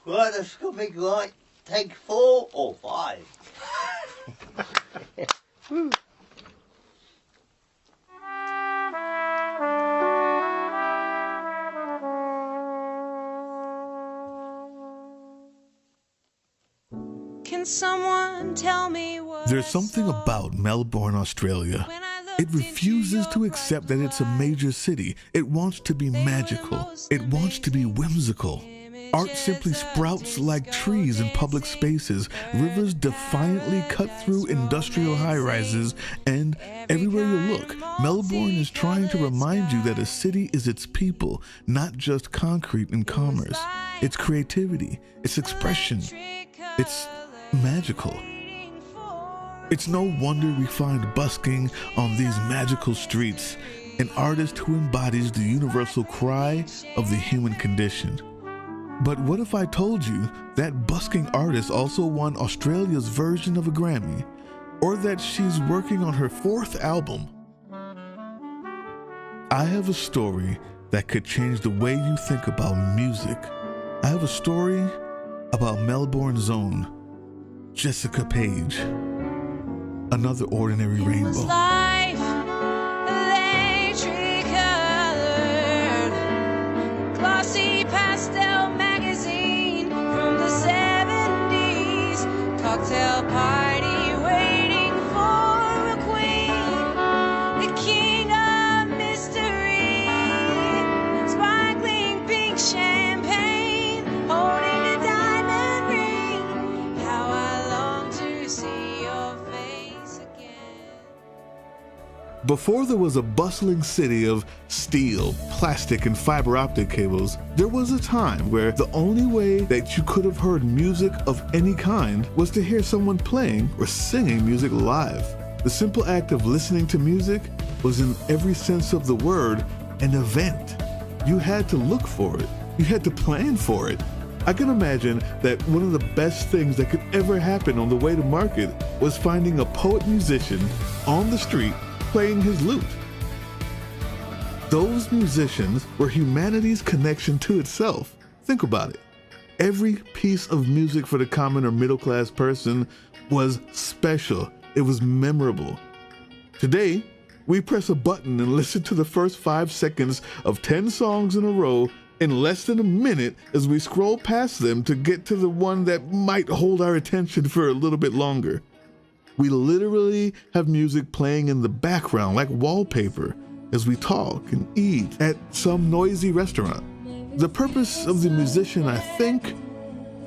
Right, that's gonna be like take 4 or 5. Can someone tell me what There's something about Melbourne, Australia. It refuses to accept that it's a major city. It wants to be magical. It wants to be whimsical. Art simply sprouts like trees in public spaces. Rivers defiantly cut through industrial high-rises, and everywhere you look, Melbourne is trying to remind you that a city is its people, not just concrete and commerce. It's creativity, it's expression, it's magical. It's no wonder we find busking on these magical streets, an artist who embodies the universal cry of the human condition. But what if I told you that busking artist also won Australia's version of a Grammy, or that she's working on her 4th album? I have a story that could change the way you think about music. I have a story about Melbourne's own Jessica Paige. Another ordinary rainbow. life, electric colored, glossy pastel magazine from the 70s, cocktail party waiting for a queen, the king of mystery, sparkling pink champagne, holding a diamond ring, how I long to see your face again. Before there was a bustling city of steel, plastic, and fiber optic cables, there was a time where the only way that you could have heard music of any kind was to hear someone playing or singing music live. The simple act of listening to music was, in every sense of the word, an event. You had to look for it. You had to plan for it. I can imagine that one of the best things that could ever happen on the way to market was finding a poet-musician on the street playing his lute. Those musicians were humanity's connection to itself. Think about it. Every piece of music for the common or middle-class person was special. It was memorable. Today, we press a button and listen to the first 5 seconds of 10 songs in a row in less than a minute as we scroll past them to get to the one that might hold our attention for a little bit longer. We literally have music playing in the background like wallpaper as we talk and eat at some noisy restaurant. The purpose of the musician, I think,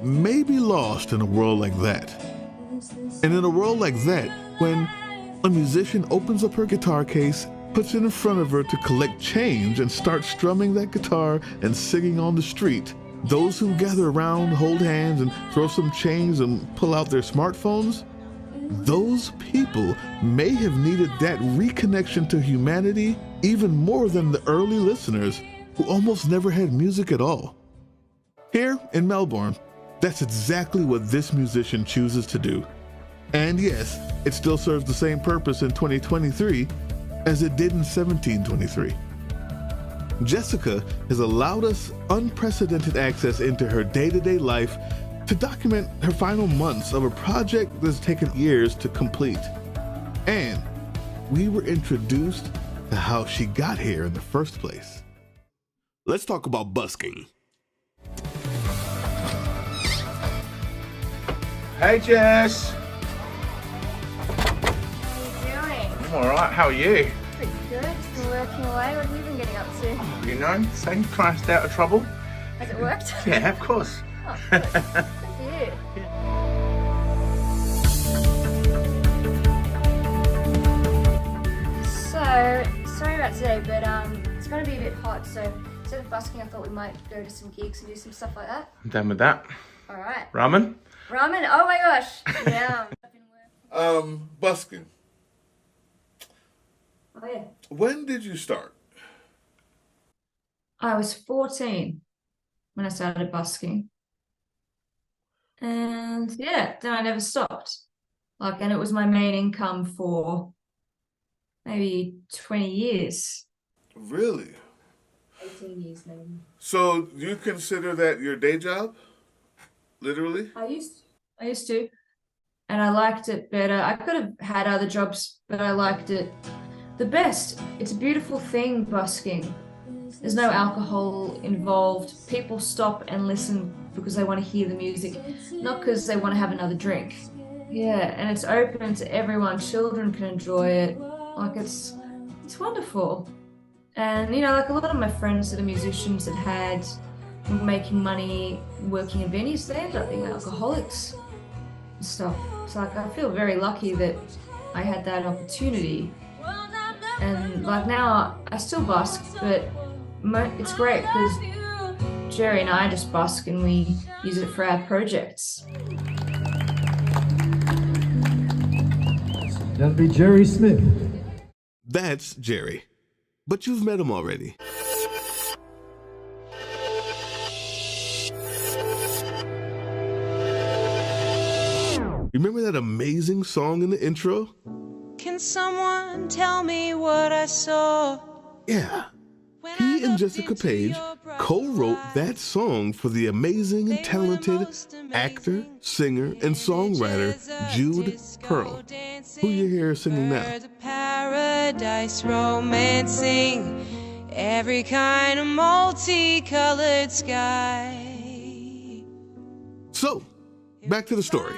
may be lost in a world like that. And in a world like that, when a musician opens up her guitar case, puts it in front of her to collect change, and starts strumming that guitar and singing on the street, those who gather around hold hands and throw some change and pull out their smartphones, those people may have needed that reconnection to humanity even more than the early listeners who almost never had music at all. Here in Melbourne, that's exactly what this musician chooses to do. And yes, it still serves the same purpose in 2023 as it did in 1723. Jessica has allowed us unprecedented access into her day-to-day life to document her final months of a project that's taken years to complete. And we were introduced to how she got here in the first place. Let's talk about busking. Hey Jess! How are you doing? I'm alright, how are you? Pretty good. Just been working away. What have you been getting up to? You know, saying trying to stay out of trouble. Has it worked? Yeah, of course. Oh, good. Good for you. So, sorry about today, but it's going to be a bit hot, so instead of busking, I thought we might go to some gigs and do some stuff like that. I'm done with that. Alright. Ramen? Ramen? Oh my gosh. Yeah. Busking. Oh yeah. When did you start? I was 14 when I started busking. And yeah, then I never stopped. And it was my main income for maybe 20 years. Really? 18 years maybe. So you consider that your day job? Literally? I used to, and I liked it better. I could have had other jobs, but I liked it the best. It's a beautiful thing, busking. There's no alcohol involved. People stop and listen because they want to hear the music, not because they want to have another drink. Yeah, and it's open to everyone. Children can enjoy it. Like it's wonderful. And like a lot of my friends that are musicians that had making money working in venues, they ended up being alcoholics and stuff. So like I feel very lucky that I had that opportunity. And like now I still busk, but it's great because Jerry and I just busk and we use it for our projects. That'd be Jerry Smith. That's Jerry. But you've met him already. Remember that amazing song in the intro? Can someone tell me what I saw? Yeah. He and Jessica Paige co-wrote that song for the amazing and talented actor, singer, and songwriter Jude Pearl, who you hear singing now. Paradise romancing every kind of multicolored sky. So, back to the story.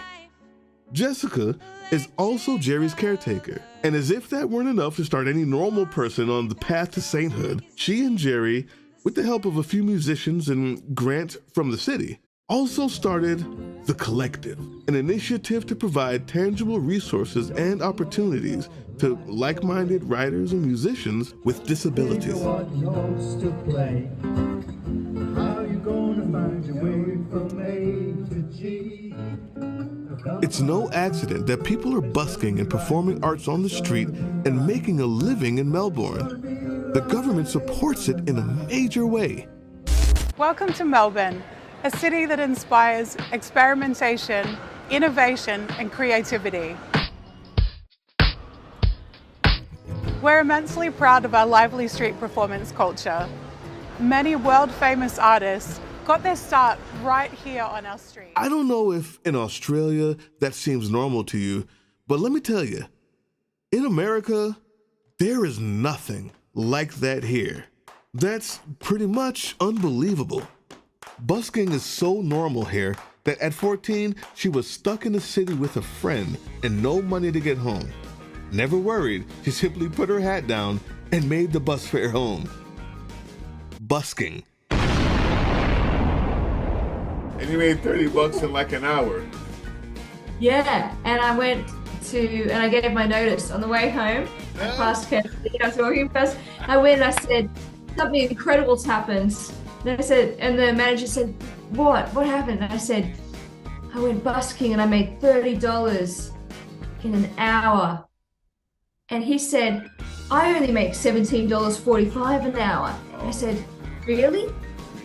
Jessica is also Jerry's caretaker, and as if that weren't enough to start any normal person on the path to sainthood, she and Jerry, with the help of a few musicians and Grant from the city, also started The Collective, an initiative to provide tangible resources and opportunities to like-minded writers and musicians with disabilities. What notes to play? How you gonna find your way from A to G? It's no accident that people are busking and performing arts on the street and making a living in Melbourne. The government supports it in a major way. Welcome to Melbourne, a city that inspires experimentation, innovation, and creativity. We're immensely proud of our lively street performance culture. Many world-famous artists got their start right here on our street. I don't know if in Australia that seems normal to you, but let me tell you, in America, there is nothing like that here. That's pretty much unbelievable. Busking is so normal here that at 14, she was stuck in the city with a friend and no money to get home. Never worried, she simply put her hat down and made the bus fare home. Busking. And you made $30 in like an hour. Yeah, and I gave my notice on the way home. I passed I was walking past. I went and I said, something incredible's happened. And the manager said, what? What happened? And I said, I went busking and I made $30 in an hour. And he said, I only make $17.45 an hour. And I said, really?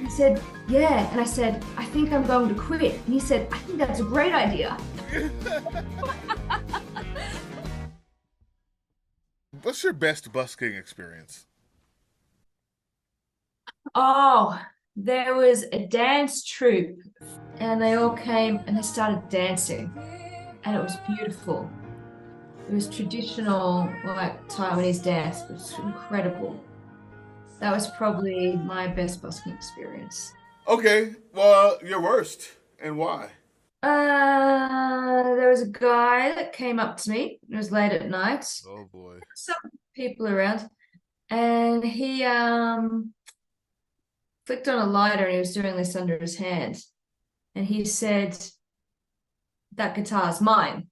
He said, yeah. And I said, I think I'm going to quit. And he said, I think that's a great idea. What's your best busking experience? Oh, there was a dance troupe and they all came and they started dancing and it was beautiful. It was traditional, like Taiwanese dance. It was incredible. That was probably my best busking experience. Okay, well, your worst, and why? There was a guy that came up to me. It was late at night. Oh boy. Some people around, and he flicked on a lighter, and he was doing this under his hand, and he said, "That guitar's mine."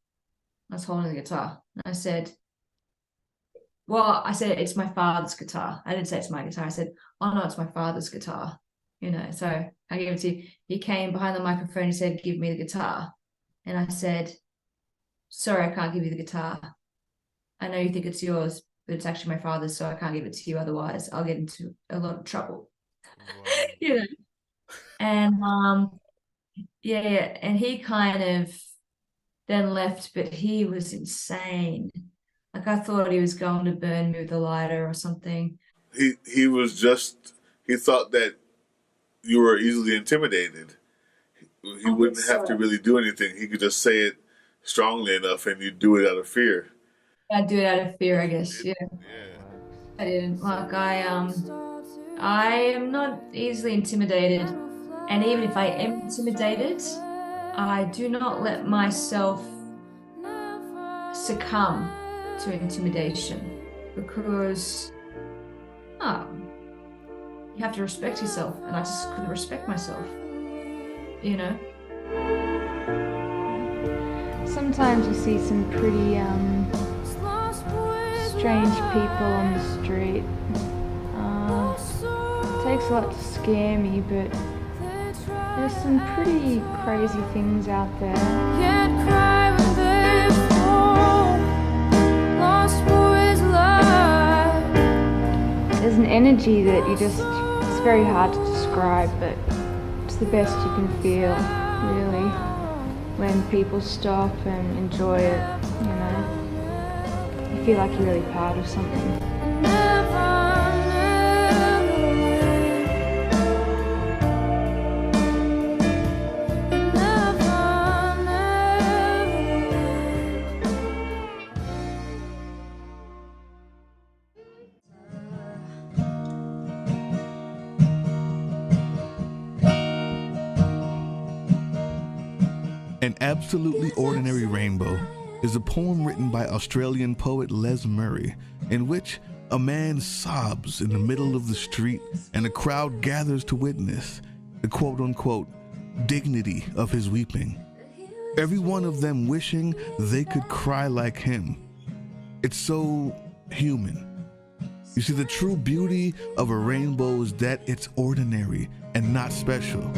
I was holding the guitar, and I said, it's my father's guitar. I didn't say it's my guitar. I said, oh no, it's my father's guitar. So I gave it to you. He came behind the microphone and said, give me the guitar. And I said, sorry, I can't give you the guitar. I know you think it's yours, but it's actually my father's, so I can't give it to you. Otherwise, I'll get into a lot of trouble. Wow. And and he kind of then left, but he was insane. Like I thought he was going to burn me with a lighter or something. He thought that you were easily intimidated. he wouldn't have to really do anything. He could just say it strongly enough, and you do it out of fear. I do it out of fear, I guess. Yeah. I didn't. I am not easily intimidated, and even if I am intimidated, I do not let myself succumb to intimidation, because you have to respect yourself, and I just couldn't respect myself, you know. Sometimes you see some pretty strange people on the street. It takes a lot to scare me, but there's some pretty crazy things out there. There's an energy that it's very hard to describe, but it's the best you can feel, really, when people stop and enjoy it, you know. You feel like you're really part of something. An Absolutely Ordinary Rainbow is a poem written by Australian poet Les Murray, in which a man sobs in the middle of the street and a crowd gathers to witness the quote-unquote dignity of his weeping. Every one of them wishing they could cry like him. It's so human. You see, the true beauty of a rainbow is that it's ordinary and not special.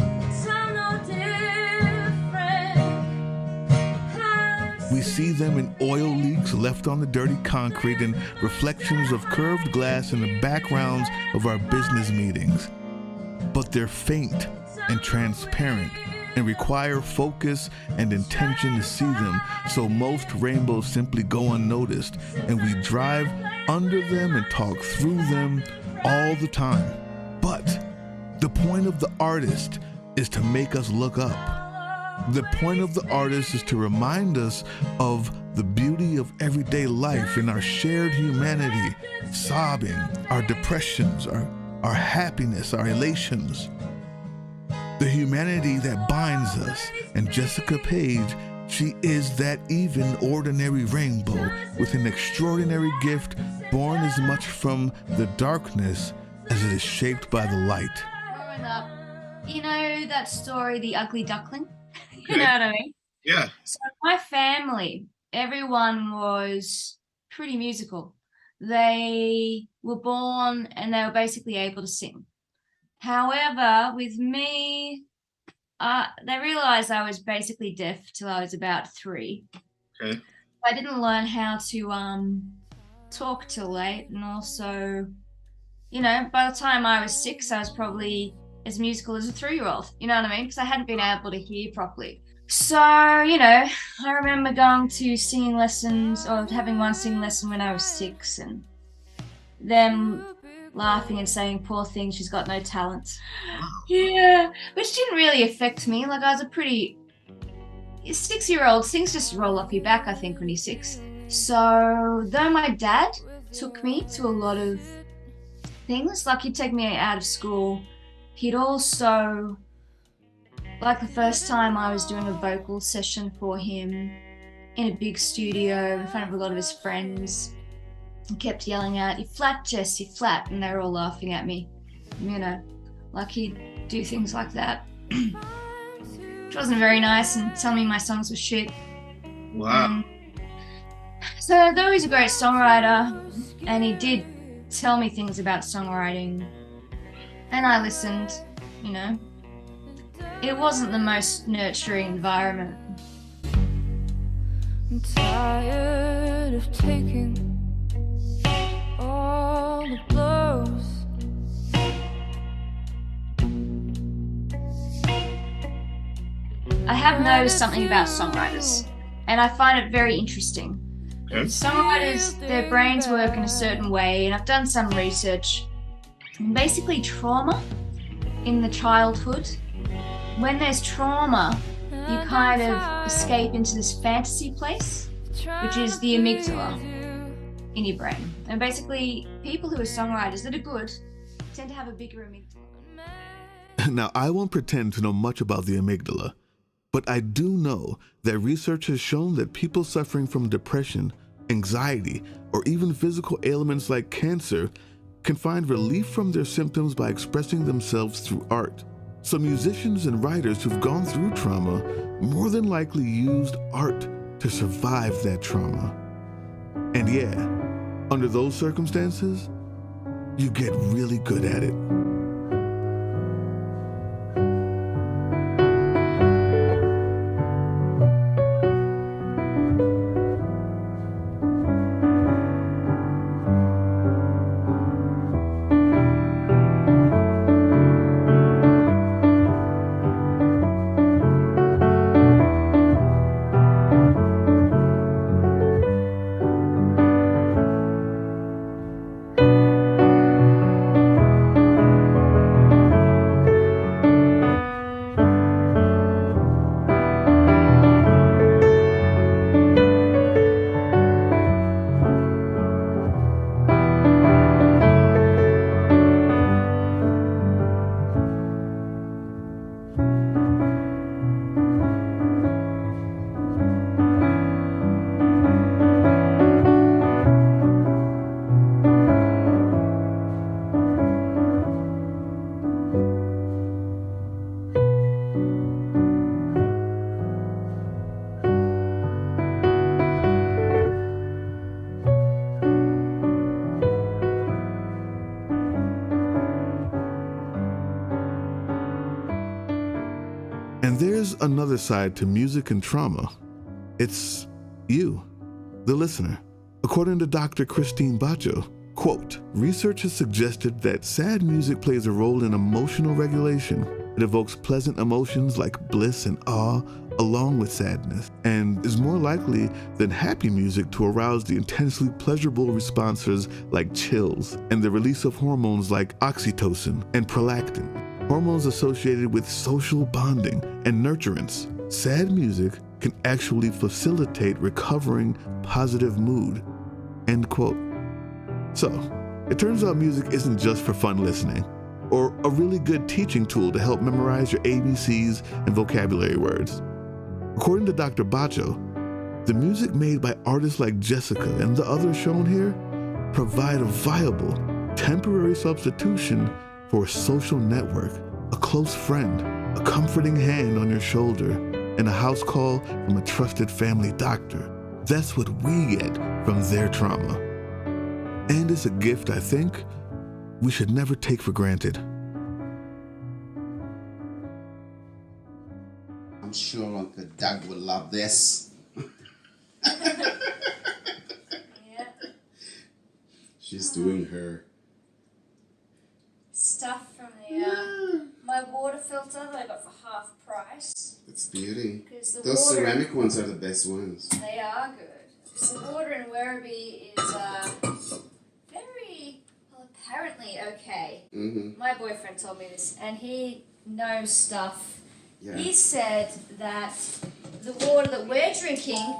We see them in oil leaks left on the dirty concrete and reflections of curved glass in the backgrounds of our business meetings. But they're faint and transparent and require focus and intention to see them, so most rainbows simply go unnoticed, and we drive under them and talk through them all the time. But the point of the artist is to make us look up. The point of the artist is to remind us of the beauty of everyday life and our shared humanity, sobbing, our depressions, our happiness, our elations. The humanity that binds us. And Jessica Paige, she is that even ordinary rainbow with an extraordinary gift born as much from the darkness as it is shaped by the light. Growing up, you know that story, The Ugly Duckling? You know what I mean? Yeah. So my family, everyone was pretty musical. They were born and they were basically able to sing. However, with me, they realized I was basically deaf till I was about 3. Okay. I didn't learn how to talk till late, and also, you know, by the time I was 6, I was probably as musical as a 3-year-old, you know what I mean? Because I hadn't been able to hear properly. So, you know, I remember going to singing lessons, or having one singing lesson when I was 6, and them laughing and saying, poor thing, she's got no talent. Yeah, which didn't really affect me. Like, I was a pretty 6-year-old, things just roll off your back, I think, when you're 6. So, though my dad took me to a lot of things, like he'd take me out of school, he'd also, like the first time I was doing a vocal session for him in a big studio in front of a lot of his friends, he kept yelling out, "You flat, Jess, you flat," and they were all laughing at me, you know, like he'd do things like that, which wasn't very nice, and tell me my songs were shit. Wow. So though he's a great songwriter, and he did tell me things about songwriting, and I listened, you know, it wasn't the most nurturing environment. I'm tired of taking all the blows. I have noticed something about songwriters, and I find it very interesting. Okay. Songwriters, their brains work in a certain way, and I've done some research. Basically, trauma in the childhood when there's trauma, you kind of escape into this fantasy place, which is the amygdala in your brain. And basically, people who are songwriters that are good tend to have a bigger amygdala. Now, I won't pretend to know much about the amygdala, but I do know that research has shown that people suffering from depression, anxiety, or even physical ailments like cancer can find relief from their symptoms by expressing themselves through art. So musicians and writers who've gone through trauma more than likely used art to survive that trauma. And yeah, under those circumstances, you get really good at it. And there's another side to music and trauma. It's you, the listener. According to Dr. Christine Bacho, quote, research has suggested that sad music plays a role in emotional regulation. It evokes pleasant emotions like bliss and awe, along with sadness, and is more likely than happy music to arouse the intensely pleasurable responses like chills and the release of hormones like oxytocin and prolactin, hormones associated with social bonding and nurturance. Sad music can actually facilitate recovering positive mood, end quote. So, it turns out music isn't just for fun listening, or a really good teaching tool to help memorize your ABCs and vocabulary words. According to Dr. Bacho, the music made by artists like Jessica and the others shown here provide a viable, temporary substitution for a social network, a close friend, a comforting hand on your shoulder, and a house call from a trusted family doctor. That's what we get from their trauma. And it's a gift I think we should never take for granted. I'm sure Uncle Doug would love this. Yeah. She's doing her Stuff from the my water filter that I got for half price. It's beauty. Because the Those water, ceramic ones are the best ones. They are good. Because the water in Werribee is very, well, apparently okay. Mm-hmm. My boyfriend told me this, and he knows stuff. Yeah. He said that the water that we're drinking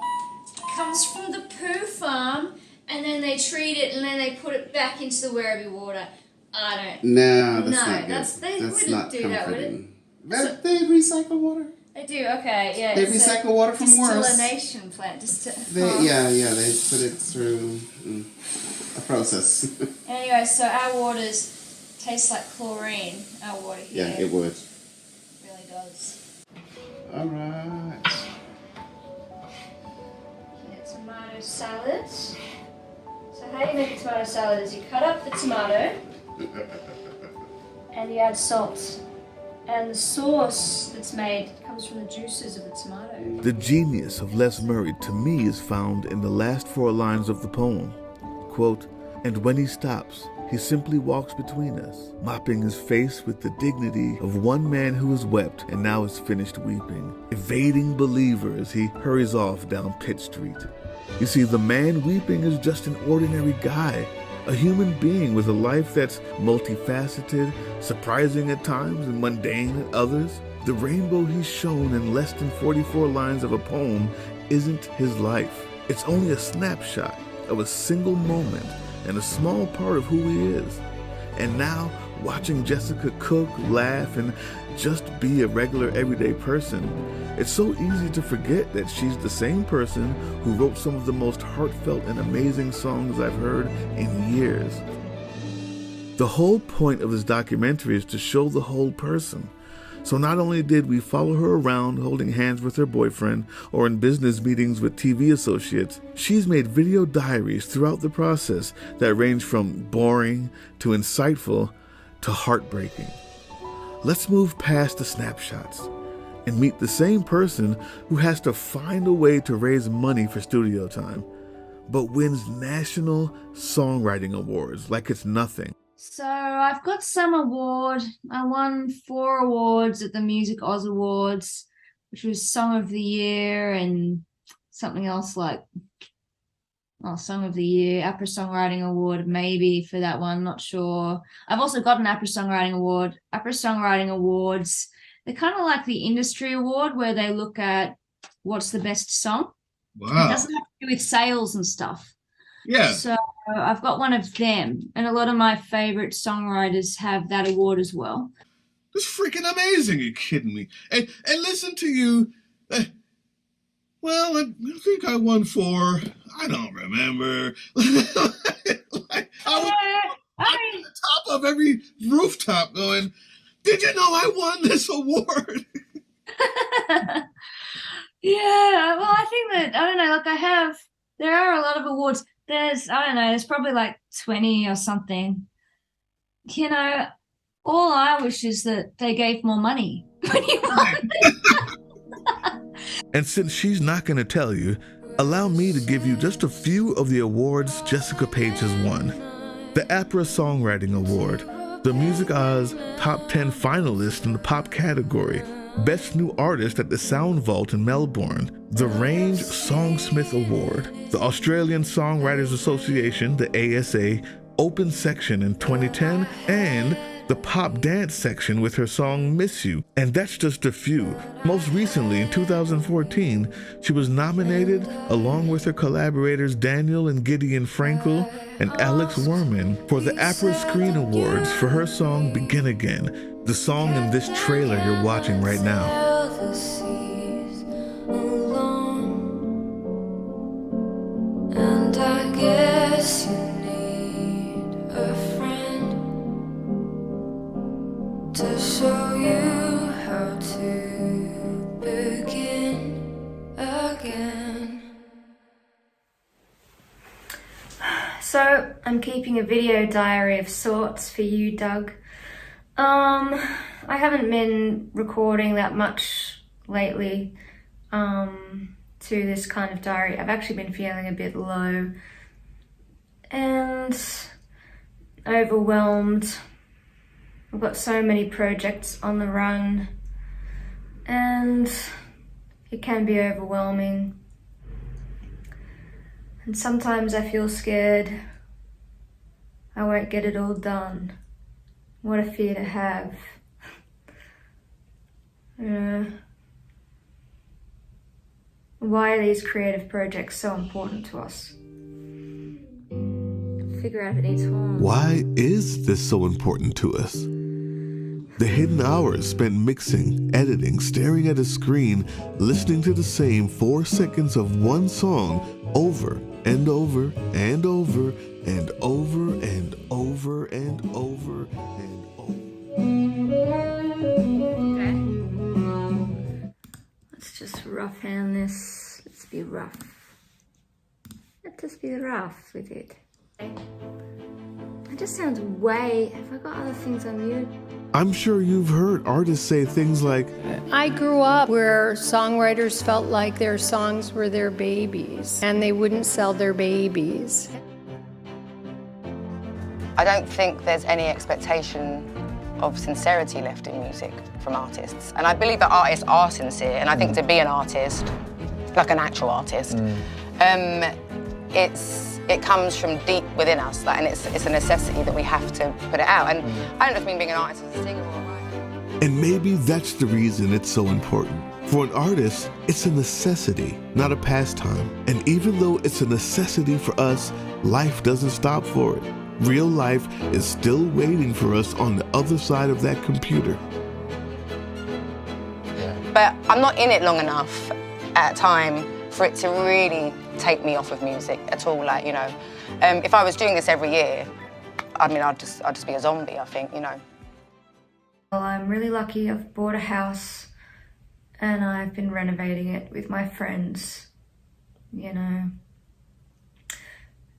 comes from the poo farm, and then they treat it, and then they put it back into the Werribee water. I don't. No, that's no, not good. They that's wouldn't not do comforting. that, would it? They recycle water. They do, okay, yeah. They it's recycle water from worse. Distillation plant. Yeah, they put it through a process. Anyway, so our waters taste like chlorine. Our water here. Yeah, it would. Really does. All right. Yeah, tomato salad. So how you make a tomato salad is you cut up the tomato and you add salt. And the sauce that's made comes from the juices of the tomato. The genius of Les Murray to me is found in the last 4 lines of the poem. Quote, and when he stops, he simply walks between us, mopping his face with the dignity of one man who has wept and now is finished weeping, evading believer as he hurries off down Pitt Street. You see, the man weeping is just an ordinary guy, a human being with a life that's multifaceted, surprising at times and mundane at others. The rainbow he's shown in less than 44 lines of a poem isn't his life. It's only a snapshot of a single moment and a small part of who he is. And now, watching Jessica cook, laugh, and just be a regular everyday person, it's so easy to forget that she's the same person who wrote some of the most heartfelt and amazing songs I've heard in years. The whole point of this documentary is to show the whole person. So not only did we follow her around holding hands with her boyfriend or in business meetings with TV associates, she's made video diaries throughout the process that range from boring to insightful to heartbreaking. Let's move past the snapshots and meet the same person who has to find a way to raise money for studio time, but wins national songwriting awards like it's nothing. So I've got some award. I won 4 awards at the Music Oz Awards, which was Song of the Year and something else like Song of the Year, APRA Songwriting Award, maybe for that one, not sure. I've also got an APRA Songwriting Award. APRA Songwriting Awards, they're kind of like the industry award where they look at what's the best song. Wow. It doesn't have to do with sales and stuff. Yeah. So I've got one of them, and a lot of my favorite songwriters have that award as well. That's freaking amazing. Are you kidding me? And listen to you. Well, I think I won 4. I don't remember. Like, I was at the top of every rooftop going, did you know I won this award? Yeah, well, I think that, I don't know, like there are a lot of awards. There's probably like 20 or something. You know, all I wish is that they gave more money when you won. And since she's not going to tell you, allow me to give you just a few of the awards Jessica Paige has won. The APRA Songwriting Award, the Music Oz Top 10 finalist in the pop category, Best New Artist at the Sound Vault in Melbourne, the Range Songsmith Award, the Australian Songwriters Association, the ASA, Open Section in 2010, and the Pop Dance section with her song Miss You. And that's just a few. Most recently, in 2014, she was nominated along with her collaborators Daniel and Gideon Frankel and Alex Werman for the APRA Screen Awards for her song Begin Again, the song in this trailer you're watching right now. And I guess you need a friend to show you how to begin again. So I'm keeping a video diary of sorts for you, Doug. I haven't been recording that much lately to this kind of diary. I've actually been feeling a bit low and overwhelmed. I've got so many projects on the run and it can be overwhelming. And sometimes I feel scared I won't get it all done. What a fear to have. Why are these creative projects so important to us? Figure out if it needs horns. Why is this so important to us? The hidden hours spent mixing, editing, staring at a screen, listening to the same 4 seconds of one song over and over and over and over and over and over and Okay. Let's just rough hand this. Let's be rough. Let's just be rough with it. Okay. It just sounds way... Have I got other things on mute? I'm sure you've heard artists say things like, I grew up where songwriters felt like their songs were their babies and they wouldn't sell their babies. I don't think there's any expectation of sincerity left in music from artists. And I believe that artists are sincere, and I think to be an artist, like an actual artist, it comes from deep within us, and it's a necessity that we have to put it out. And I don't just mean being an artist as a singer or a writer. And maybe that's the reason it's so important. For an artist, it's a necessity, not a pastime. And even though it's a necessity for us, life doesn't stop for it. Real life is still waiting for us on the other side of that computer. But I'm not in it long enough at a time for it to really take me off of music at all. Like, you know, if I was doing this every year, I mean, I'd just be a zombie, I think, you know. Well, I'm really lucky. I've bought a house and I've been renovating it with my friends, you know.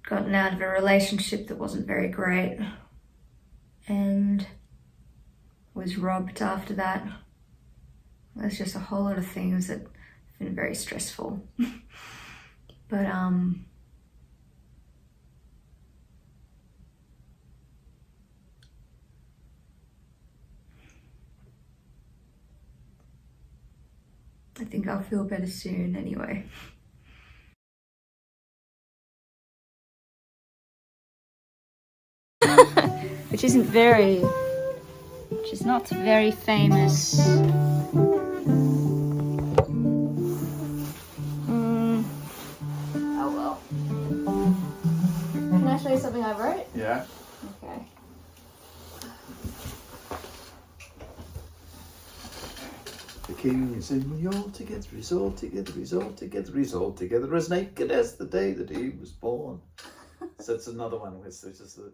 Gotten out of a relationship that wasn't very great and was robbed after that. There's just a whole lot of things that have been very stressful. But I think I'll feel better soon anyway. which is not very famous. Oh well. Can I show you something I wrote? Yeah. Okay. The king is in we all together, is all together, is all together, is all together, as naked as the day that he was born. So it's another one where it's just the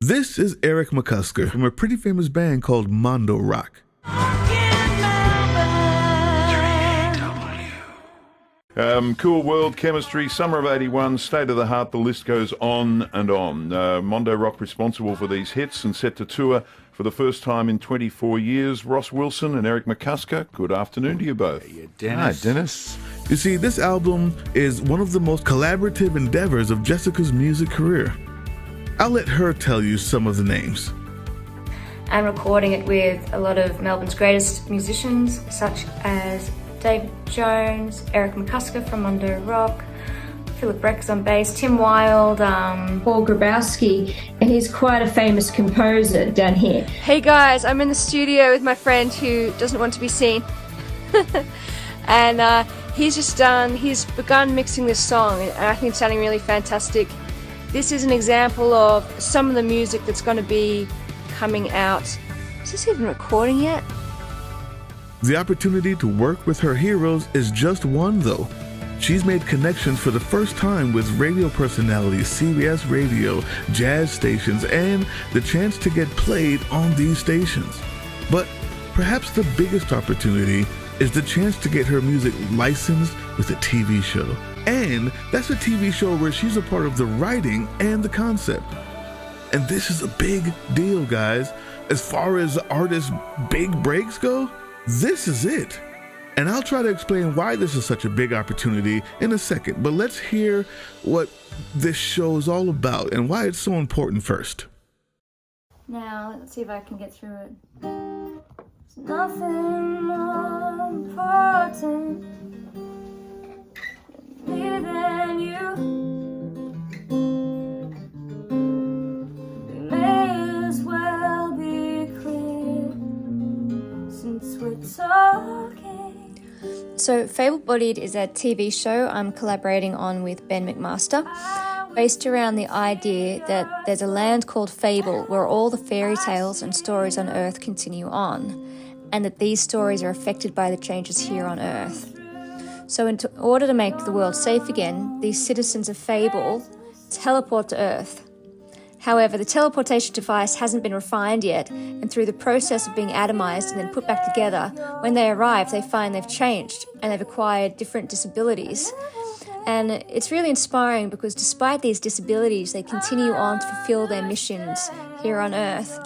This is Eric McCusker from a pretty famous band called Mondo Rock. Cool World, Chemistry, Summer of 81, State of the Heart, the list goes on and on. Mondo Rock responsible for these hits and set to tour for the first time in 24 years. Ross Wilson and Eric McCusker, good afternoon to you both. Hey, Dennis. Hi, Dennis. You see, this album is one of the most collaborative endeavors of Jessica's music career. I'll let her tell you some of the names. I'm recording it with a lot of Melbourne's greatest musicians, such as David Jones, Eric McCusker from Mondo Rock, Philip Rex on bass, Tim Wilde, Paul Grabowski, and he's quite a famous composer down here. Hey guys, I'm in the studio with my friend who doesn't want to be seen. And he's begun mixing this song, and I think it's sounding really fantastic. This is an example of some of the music that's going to be coming out. Is this even recording yet? The opportunity to work with her heroes is just one, though. She's made connections for the first time with radio personalities, CBS Radio, jazz stations, and the chance to get played on these stations. But perhaps the biggest opportunity is the chance to get her music licensed with a TV show. And that's a TV show where she's a part of the writing and the concept. And this is a big deal, guys. As far as artists' big breaks go, this is it. And I'll try to explain why this is such a big opportunity in a second, but let's hear what this show is all about and why it's so important first. Now, let's see if I can get through it. There's nothing more important than you. We may as well be clear since we're talking. So Fable-Bodied is a TV show I'm collaborating on with Ben McMaster, based around the idea that there's a land called Fable where all the fairy tales and stories on Earth continue on, and that these stories are affected by the changes here on Earth. So in order to make the world safe again, these citizens of Fable teleport to Earth. However, the teleportation device hasn't been refined yet, and through the process of being atomized and then put back together, when they arrive, they find they've changed and they've acquired different disabilities. And it's really inspiring because despite these disabilities, they continue on to fulfill their missions here on Earth.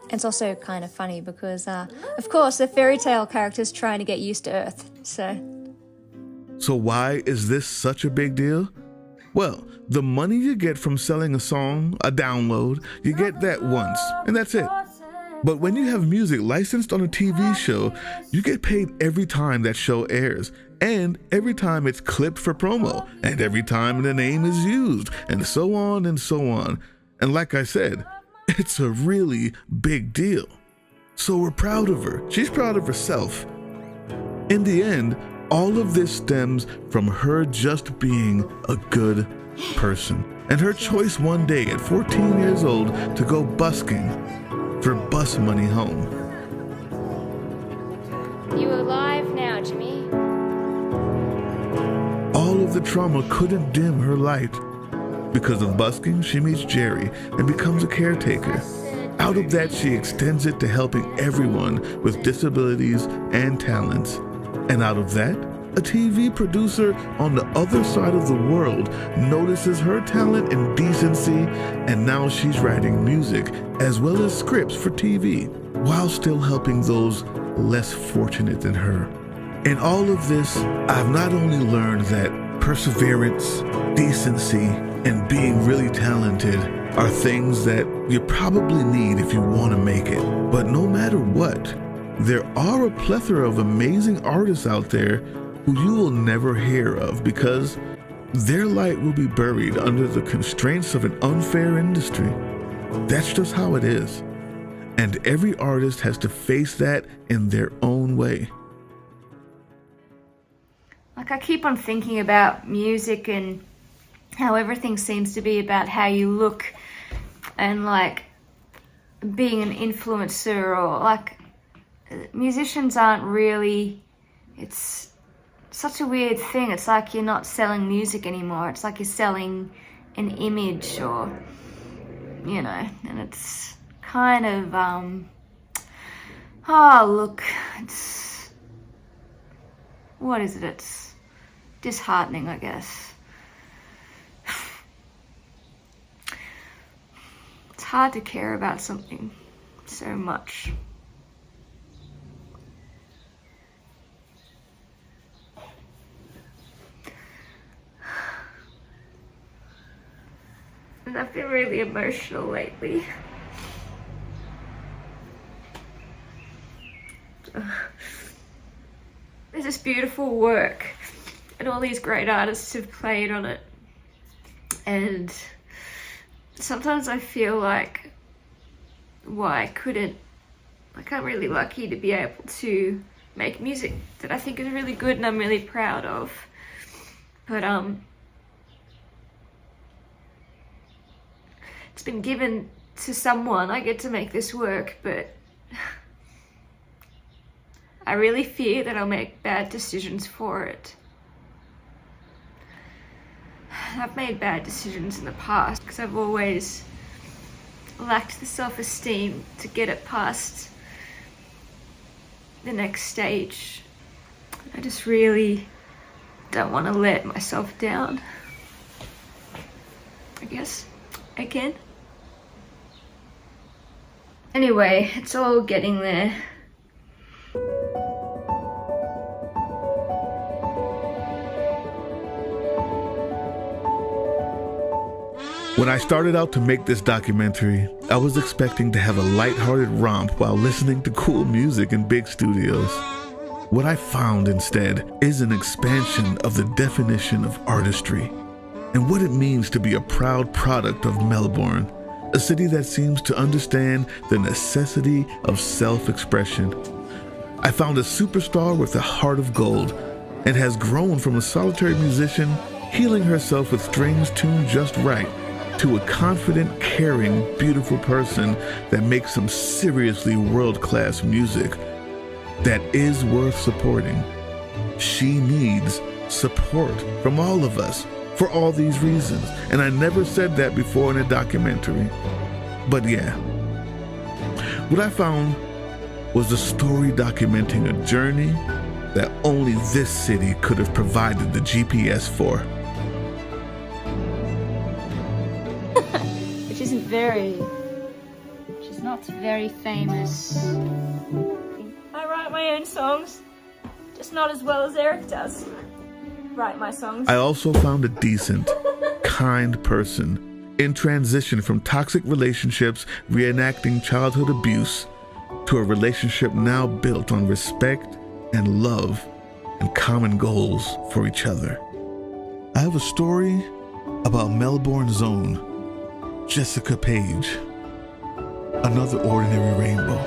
And it's also kind of funny because, of course, they're fairy tale characters trying to get used to Earth, So why is this such a big deal? Well, the money you get from selling a song, a download, you get that once, and that's it. But when you have music licensed on a TV show, you get paid every time that show airs, and every time it's clipped for promo, and every time the name is used, and so on and so on. And like I said, it's a really big deal. So we're proud of her. She's proud of herself. In the end, all of this stems from her just being a good person. And her choice one day at 14 years old to go busking for bus money home. You alive now, Jimmy? All of the trauma couldn't dim her light. Because of busking, she meets Jerry and becomes a caretaker. Out of that, she extends it to helping everyone with disabilities and talents. And out of that, a TV producer on the other side of the world notices her talent and decency, and now she's writing music as well as scripts for TV, while still helping those less fortunate than her. In all of this, I've not only learned that perseverance, decency, and being really talented are things that you probably need if you want to make it. But no matter what, there are a plethora of amazing artists out there who you will never hear of because their light will be buried under the constraints of an unfair industry. That's just how it is. And every artist has to face that in their own way. Like, I keep on thinking about music and how everything seems to be about how you look and like being an influencer, or like musicians aren't really, it's such a weird thing. It's like you're not selling music anymore. It's like you're selling an image, or, you know, and it's kind of, oh look, it's, what is it? It's disheartening, I guess. It's hard to care about something so much. And I've been really emotional lately. There's this beautiful work, and all these great artists have played on it. And sometimes I feel like, why couldn't, like, I'm really lucky to be able to make music that I think is really good and I'm really proud of. But it's been given to someone. I get to make this work, but I really fear that I'll make bad decisions for it. I've made bad decisions in the past because I've always lacked the self-esteem to get it past the next stage. I just really don't want to let myself down, I guess, again. Anyway, it's all getting there. When I started out to make this documentary, I was expecting to have a lighthearted romp while listening to cool music in big studios. What I found instead is an expansion of the definition of artistry and what it means to be a proud product of Melbourne, a city that seems to understand the necessity of self-expression. I found a superstar with a heart of gold and has grown from a solitary musician healing herself with strings tuned just right to a confident, caring, beautiful person that makes some seriously world-class music that is worth supporting. She needs support from all of us for all these reasons, and I never said that before in a documentary. But yeah, what I found was a story documenting a journey that only this city could have provided the GPS for. She's not very famous. I write my own songs, just not as well as Eric does. Write my songs. I also found a decent, kind person in transition from toxic relationships reenacting childhood abuse to a relationship now built on respect and love and common goals for each other. I have a story about Melbourne's own Jessica Paige, another ordinary rainbow.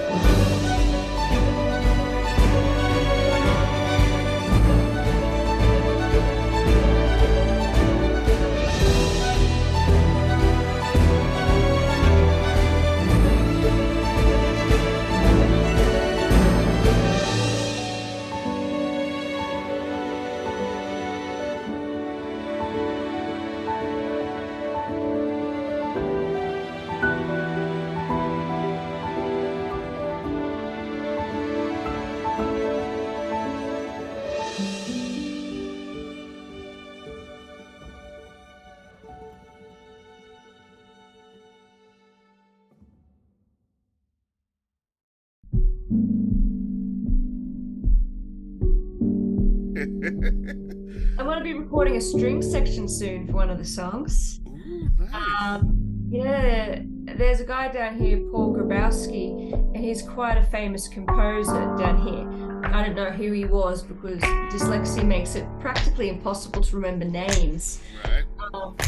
I'm going to be recording a string section soon for one of the songs. Ooh, nice. Yeah, there's a guy down here, Paul Grabowski, and he's quite a famous composer down here. I don't know who he was because dyslexia makes it practically impossible to remember names. Right.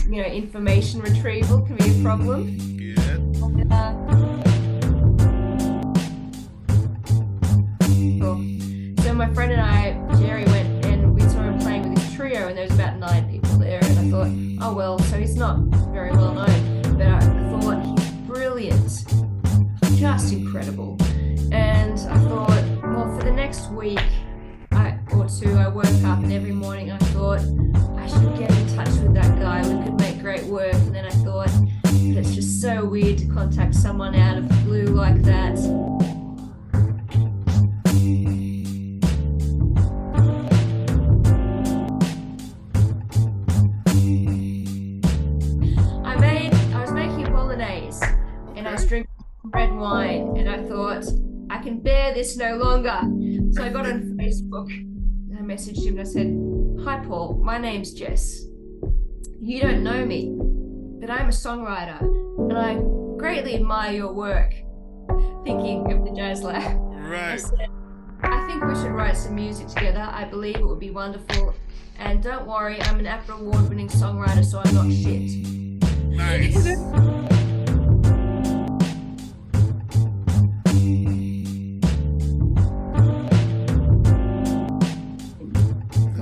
You know, information retrieval can be a problem. Yeah. So my friend and I, Jerry, went and we saw him playing with his trio, and there was about 9 people there, and I thought, oh well, so he's not very well known, but I thought he's brilliant, just incredible. And I thought, well, for the next week or two, I woke up and every morning I thought I should get in touch with that guy. We could make great work. And then I thought, it's just so weird to contact someone out of the blue like that. I was making a bolognese and I was drinking red wine, and I thought, I can bear this no longer. So I got on Facebook and I messaged him and I said, hi Paul, my name's Jess. You don't know me, but I'm a songwriter and I greatly admire your work. Thinking of the jazz lab. Right. I said, I think we should write some music together. I believe it would be wonderful. And don't worry, I'm an APRA award-winning songwriter, so I'm not shit. Nice.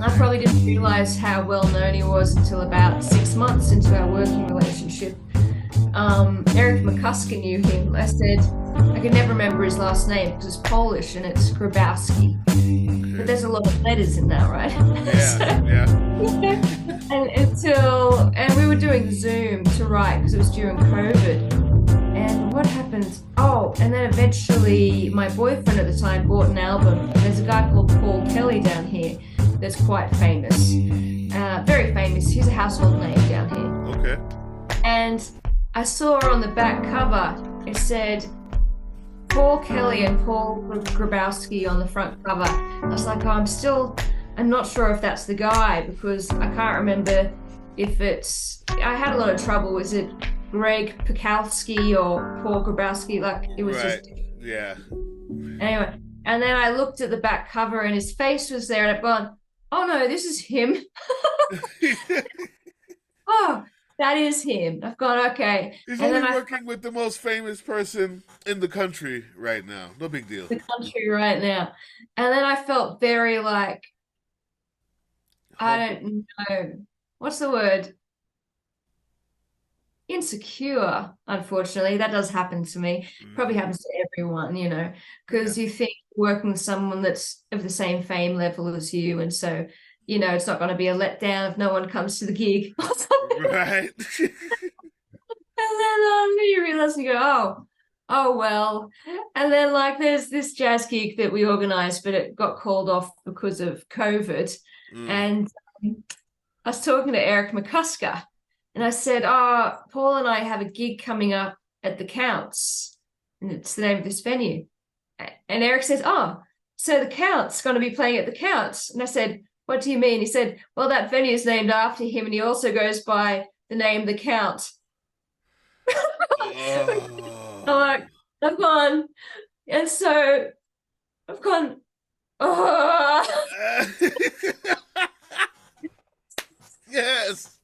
I probably didn't realize how well known he was until about 6 months into our working relationship. Eric McCusker knew him. I said, I can never remember his last name because it's Polish and it's Grabowski. Okay. But there's a lot of letters in that, right? Yeah, And we were doing Zoom to write because it was during COVID. And what happened? Oh, and then eventually my boyfriend at the time bought an album. There's a guy called Paul Kelly down here that's quite famous, very famous. He's a household name down here. Okay. And I saw on the back cover, it said Paul Kelly and Paul Grabowski on the front cover. I was like, oh, I'm not sure if that's the guy because I can't remember if I had a lot of trouble. Was it Greg Pekalski or Paul Grabowski? Like, it was right. just... Yeah. Anyway, and then I looked at the back cover and his face was there and I've gone, oh no, this is him. Oh, that is him. I've gone, okay. He's and only working with the most famous person in the country right now. No big deal. The country right now. And then I felt very like, I don't know. What's the word? Insecure, unfortunately. That does happen to me. Probably happens to everyone, you know, because you think working with someone that's of the same fame level as you, and so, you know, it's not going to be a letdown if no one comes to the gig. Right. And then you realize and you go, oh well. And then like there's this jazz gig that we organized, but it got called off because of COVID. And I was talking to Eric McCusker and I said, Paul and I have a gig coming up at the Counts, and it's the name of this venue. And Eric says, oh, so the Count's going to be playing at the Counts. And I said, what do you mean? He said, well, that venue is named after him and he also goes by the name The Count. I'm like, I've gone. And so I've gone, oh. Yes.